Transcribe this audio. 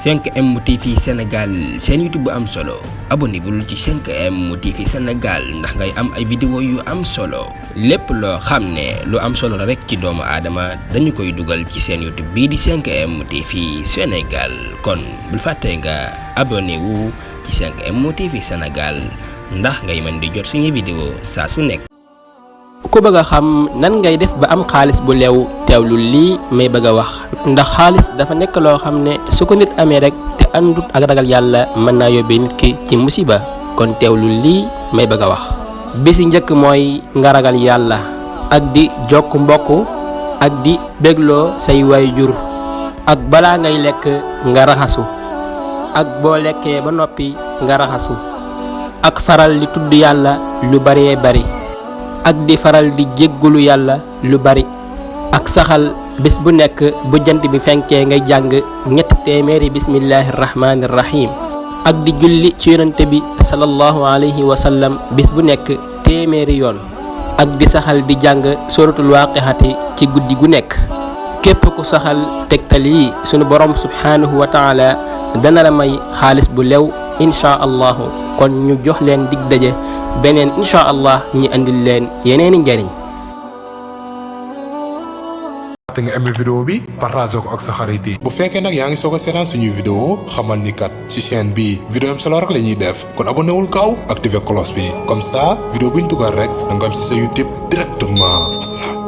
5M TV Sénégal seen YouTube bu am solo abonnez-vous ci 5M TV Sénégal ndax ngay am ay vidéo yu am solo lépp loo xam ne lu am solo la rek ci doomu aadama dañu koy dugal ci seen YouTube bii di 5M TV Sénégal kon bul fàtte nga abonné-wu ci 5M TV Sénégal ndax ngay mën di jot suñu vidéo saa su nekk. ku bëgg a xam nan ngay def ba am xaalis bu leew teewlu lii may bëgg a wax ndax xaalis dafa nekk loo xam ne su ko nit amee rek te àndut ak ragal yàlla mën naa yóbbee nit ki ci musiba kon teewlu lii may bëgg a wax. bi si njëkk mooy nga ragal yàlla ak di jokk mbokk ak di bégloo say waajur ak balaa ngay lekk nga raxasu ak boo lekkee ba noppi nga raxasu ak faral di tudd yàlla lu baree bari ak di faral di jéggulu yàlla lu bari ak saxal bés bu nekk bu jant bi fenkee ngay jàng ñetti téeméeri bismillahi rahmaani rahim ak di julli ci yonante bi sallallahu alayhi wa sallam bés bu nekk téeméeri yoon ak di saxal di jàng suratul waaqixati ci guddi gu nekk. képp ku saxal tegtal yi sunu borom subhanahu wa taala dana la may xaalis bu lew inchaa allahu kon ñu jox leen dig daje beneen incha allah ñi andil leen yeneeni njariñ. te nga aimé vidéo bi partage ko ak sa xarit yi. bu fekkee nag yaa ngi soog a seetaan suñuy vidéo xamal ni kat ci chaîne bi vidéo am solo rek la ñuy def kon abonné wul gaaw activé cloche bi comme ça vidéo buñ dugal rek da nga am ci sa YouTube directement.